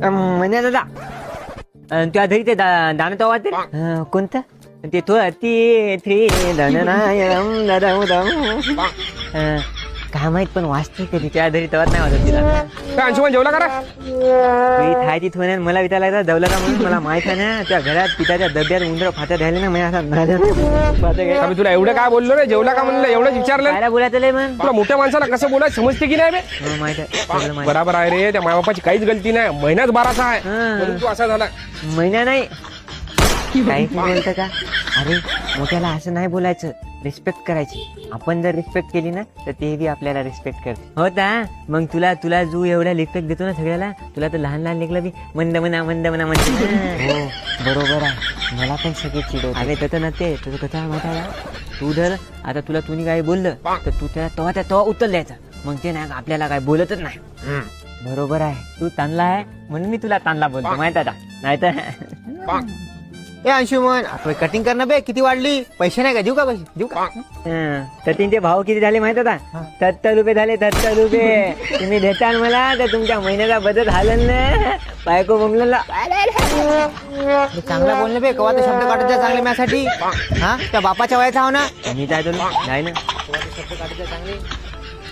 म्हणे दादा त्या घरी ते दाना तो वाटते कोणतं ते तो ती थ्री काय माहित पण वाचते कधी त्या घरी तवाच नाही वाजत तिला. काय अंशुमन जेवला करा थाय ती थोड्या मला विचारायला जवला का म्हणून मला माहित आहे ना त्या घरात पिताच्या डब्यात उंदर फात्या राहिले ना मी आम्ही तुला एवढं काय बोललो रे जेवला का म्हणलं एवढंच विचारलं. काय बोलायचं लय मग तुला मोठ्या माणसाला कसं बोलायचं समजते की नाही बे? माहित आहे सगळं माहित बराबर आहे रे त्या मायबापाची काहीच गलती नाही महिनाच बाराचा आहे म्हणून तू असा झाला. महिना नाही काहीच बोलतं का अरे मोठ्याला असं नाही बोलायचं रिस्पेक्ट करायची. आपण जर रिस्पेक्ट केली ना तर ते बी आपल्याला रिस्पेक्ट करते होता. मग तुला जो एवढा रिस्पेक्ट देतो ना सगळ्याला तुला तर लहान लहान लेकला बी मंद म्हणा म्हणते. हो बरोबर आहे मला पण सगळे चिडवत. अरे तसं नसते तुझं कसं मोठ्याला तू धर आता तुला तुम्ही काय बोललं तर तू त्याला तेव्हा उत्तर द्यायचा मग ते नाही आपल्याला काय बोलतच नाही. बरोबर आहे तू ताणला आहे म्हणून मी तुला ताणला बोलतो माहित आता नाही तर ए अंशुमन आपण कटिंग करणं बे किती वाढली पैसे नाही का देऊ का पैसे देऊ का तर त्यांचे भाव किती झाले माहित होता 70 रुपये झाले 70 रुपये. तुम्ही देताल मला तर तुमच्या महिन्याचा बदल झालं ना बायको बोंबलेला. चांगला बोलणे बे कवा तर शब्द काढत जा चांगले माझ्यासाठी. हा त्या बापाच्या वयाचा हो ना मी काय तुला नाही ना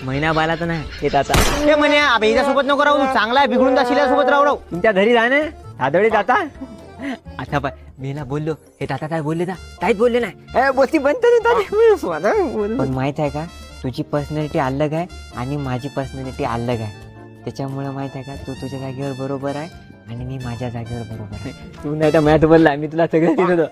महिना बाला तर नाही येत आता ते म्हणे अबे हिच्यासोबत नको राहू तू चांगला आहे बिघडून जाशील सोबत राहू तुमच्या घरी जा ना साधवडे जाता. आता पाय मीला बोललो हे दादा काय बोलले ना काहीच बोलले नाही बोलती पण माहित आहे का तुझी पर्सनॅलिटी अलग आहे आणि माझी पर्सनॅलिटी अलग आहे त्याच्यामुळे माहित आहे का तू तुझ्या जागेवर बरोबर आहे आणि मी माझ्या जागेवर बरोबर आहे. तू नाही तर मॅथ बोलला मी तुला सगळं दिलं होतं.